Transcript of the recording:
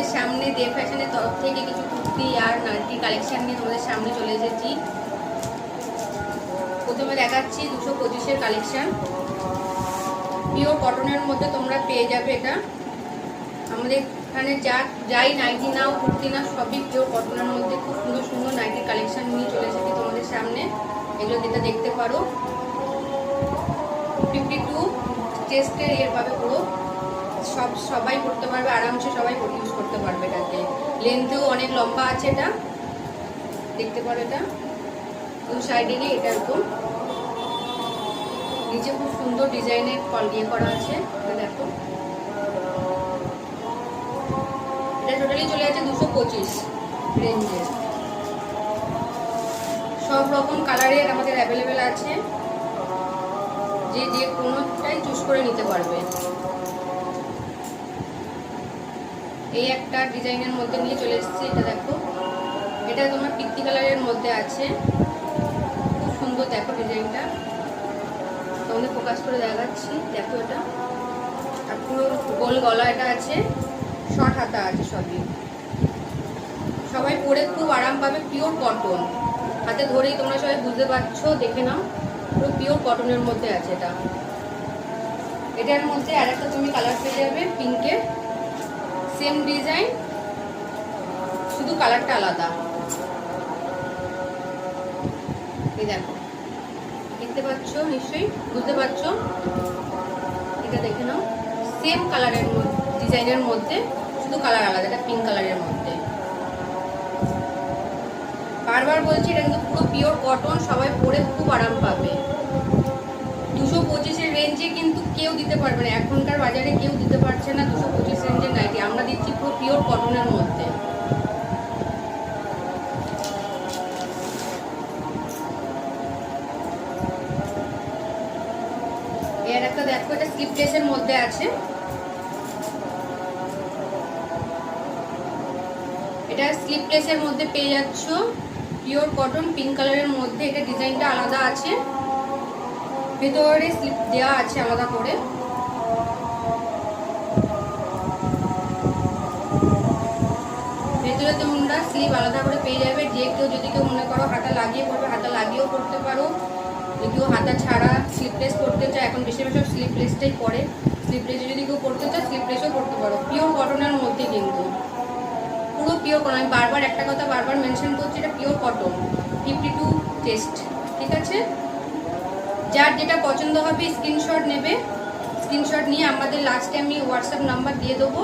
তোমাদের সামনে দে ফ্যাশনের তরফ থেকে কিছু কুর্তি আর নাইটি কালেকশন নিয়ে তোমাদের সামনে চলে এসেছি। প্রথমে দেখাচ্ছি 225-এর কালেকশন। পিওর কটনের মধ্যে তোমরা পেয়ে যাবে এটা। আমাদের এখানে যাই নাইটি নাও কুর্তি না সবই পিওর কটনের মধ্যে খুব সুন্দর সুন্দর নাইটির কালেকশন নিয়ে চলে এসেছি তোমাদের সামনে। এগুলো যেটা দেখতে পারো 52 চেস্টের এর পাবে পুরো সবাই পড়তে পারবে, আরামসে সবাই ইউজ করতে পারবে। এটাতে লেন্থেও অনেক লম্বা আছে, এটা দেখতে পারো। এটা দু সাইডে নিয়ে এটা এরকম নিচে খুব সুন্দর ডিজাইনের ফল দিয়ে করা আছে। এটা দেখো, এটা টোটালি চলে যাচ্ছে 225 রেঞ্জের। সব রকম কালারের আমাদের অ্যাভেলেবেল আছে, যে কোনোটাই চুজ করে নিতে পারবে। এই একটা ডিজাইনের মধ্যে নিয়ে চলে এসেছি। এটা দেখো, এটা তোমার পিত্তি কালারের মধ্যে আছে, খুব সুন্দর। দেখো ডিজাইনটা তোমাদের ফোকাস করে দেখাচ্ছি। দেখো এটা আর পুরো গোল গলা এটা আছে, শর্ট হাতা আছে সবই। সবাই পরে খুব আরাম পাবে, পিওর কটন। হাতে ধরেই তোমরা সবাই বুঝতে পারছো, দেখে নাও পুরো পিওর কটনের মধ্যে আছে এটা। এটার মধ্যে আরেকটা তুমি কালার পেয়ে যাবে পিঙ্কের, সেম ডিজাইন শুধু কালারটা আলাদা। এই দেখো, দেখতে পাচ্ছ নিশ্চয়ই, বুঝতে পারছো। এটা দেখে নাও, সেম কালারের ডিজাইনের মধ্যে শুধু কালার আলাদা। এটা পিঙ্ক কালারের মধ্যে। বারবার বলছি, এটা কিন্তু পুরো পিওর কটন, সবাই পরে খুব আরাম পাবে। 225-এর রেঞ্জে কিন্তু কেউ দিতে পারবে না, এখনকার বাজারে কেউ দিতে পারছে না 225 রেঞ্জের নাইটি। আমরা দিচ্ছি পুরো পিওর কটনের মধ্যে। এর একটা দেখো, এটা স্লিপলেসের মধ্যে আছে। এটা স্লিপলেসের মধ্যে পেয়ে যাচ্ছ, পিওর কটন পিঙ্ক কালারের মধ্যে। এটা ডিজাইনটা আলাদা আছে, ভেতরে স্লিপ দেওয়া আছে আলাদা করে। ভেতরে তোমরা স্লিপ আলাদা করে পেয়ে যাবে। যে কেউ যদি কেউ মনে করো হাতা লাগিয়ে পড়বে, হাতা লাগিয়েও পড়তে পারো। কেউ হাতা ছাড়া স্লিপলেস পরতে চায়, এখন বেশিরভাগ স্লিপলেসটাই পরে। স্লিপলেসে যদি কেউ পরতে চায় স্লিপলেসও পরতে পারো। পিওর কটনের মধ্যে কিন্তু পুরো পিওর কটন। আমি বারবার একটা কথা বারবার মেনশন করছি, এটা পিওর কটন, 52 চেস্ট। ঠিক আছে, যার যেটা পছন্দ হবে স্ক্রিনশট নেবে। স্ক্রিনশট নিয়ে আমাদের লাস্টে আমি হোয়াটসঅ্যাপ নাম্বার দিয়ে দেবো।